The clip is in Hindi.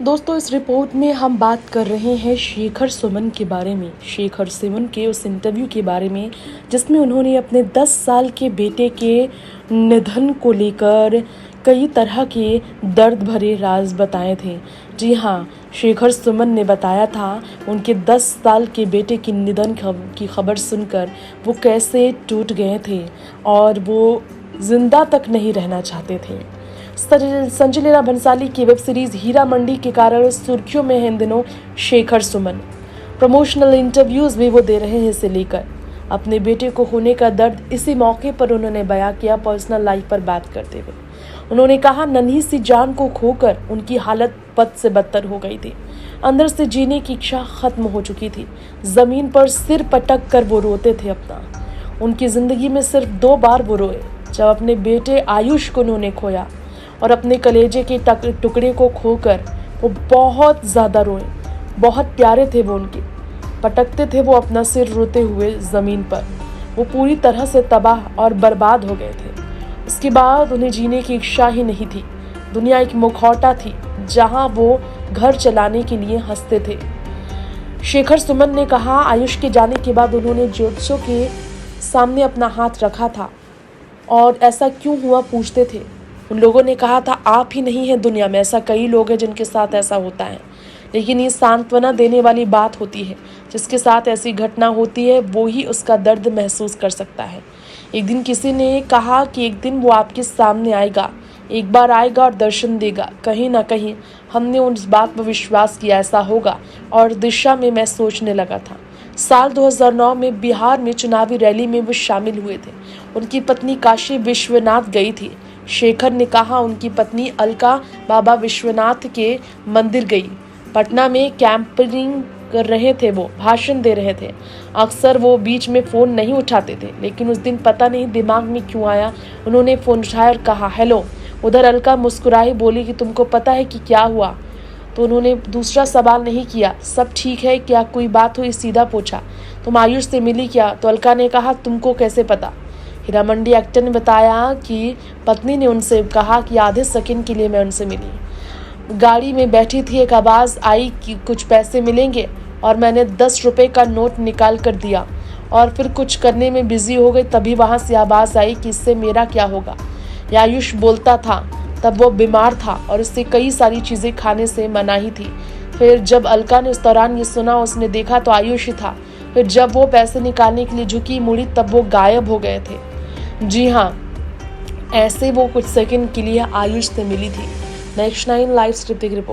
दोस्तों, इस रिपोर्ट में हम बात कर रहे हैं शेखर सुमन के बारे में। शेखर सुमन के उस इंटरव्यू के बारे में जिसमें उन्होंने अपने 10 साल के बेटे के निधन को लेकर कई तरह के दर्द भरे राज बताए थे। जी हाँ, शेखर सुमन ने बताया था उनके 10 साल के बेटे की निधन की खबर सुनकर वो कैसे टूट गए थे और वो जिंदा तक नहीं रहना चाहते थे। संजय लीला भंसाली की वेब सीरीज हीरा मंडी के कारण सुर्खियों में है इन दिनों शेखर सुमन। प्रमोशनल इंटरव्यूज भी वो दे रहे हैं इसे लेकर। अपने बेटे को होने का दर्द इसी मौके पर उन्होंने बयां किया। पर्सनल लाइफ पर बात करते हुए उन्होंने कहा, नन्ही सी जान को खोकर उनकी हालत बद से बदतर हो गई थी। अंदर से जीने की इच्छा खत्म हो चुकी थी। जमीन पर सिर पटक कर वो रोते थे अपना। उनकी जिंदगी में सिर्फ 2 बार वो रोए, जब अपने बेटे आयुष को उन्होंने खोया और अपने कलेजे के टुकड़े को खोकर वो बहुत ज़्यादा रोए। बहुत प्यारे थे वो उनके, पटकते थे वो अपना सिर रोते हुए ज़मीन पर। वो पूरी तरह से तबाह और बर्बाद हो गए थे। उसके बाद उन्हें जीने की इच्छा ही नहीं थी। दुनिया एक मुखौटा थी जहां वो घर चलाने के लिए हंसते थे। शेखर सुमन ने कहा, आयुष के जाने के बाद उन्होंने ज्योतिषों के सामने अपना हाथ रखा था और ऐसा क्यों हुआ पूछते थे। उन लोगों ने कहा था, आप ही नहीं हैं दुनिया में, ऐसा कई लोग हैं जिनके साथ ऐसा होता है। लेकिन ये सांत्वना देने वाली बात होती है। जिसके साथ ऐसी घटना होती है वो ही उसका दर्द महसूस कर सकता है। एक दिन किसी ने कहा कि एक दिन वो आपके सामने आएगा, एक बार आएगा और दर्शन देगा। कहीं ना कहीं हमने उस बात पर विश्वास किया ऐसा होगा और दिशा में मैं सोचने लगा था। साल 2009 में बिहार में चुनावी रैली में वो शामिल हुए थे। उनकी पत्नी काशी विश्वनाथ गई थी। शेखर ने कहा, उनकी पत्नी अलका बाबा विश्वनाथ के मंदिर गई। पटना में कैंपिंग कर रहे थे, वो भाषण दे रहे थे। अक्सर वो बीच में फ़ोन नहीं उठाते थे, लेकिन उस दिन पता नहीं दिमाग में क्यों आया, उन्होंने फ़ोन उठाया और कहा, हेलो। उधर अलका मुस्कुराई, बोली कि तुमको पता है कि क्या हुआ। तो उन्होंने दूसरा सवाल नहीं किया, सब ठीक है क्या, कोई बात हुई, सीधा पूछा, तुम आयुष से मिली क्या। तो अलका ने कहा, तुमको कैसे पता। हीरा मंडी एक्टर ने बताया कि पत्नी ने उनसे कहा कि आधे सेकंड के लिए मैं उनसे मिली। गाड़ी में बैठी थी, एक आवाज़ आई कि कुछ पैसे मिलेंगे और मैंने 10 रुपये का नोट निकाल कर दिया और फिर कुछ करने में बिजी हो गई। तभी वहाँ से आवाज़ आई कि इससे मेरा क्या होगा। या आयुष बोलता था, तब वो बीमार था और उससे कई सारी चीज़ें खाने से मनाही थी। फिर जब अलका ने उस दौरान ये सुना, उसने देखा तो आयुष ही था। फिर जब वो पैसे निकालने के लिए झुकी मुड़ी, तब वो गायब हो गए थे। जी हाँ, ऐसे वो कुछ सेकंड के लिए आयुष से मिली थी। Next 9 live scripting report.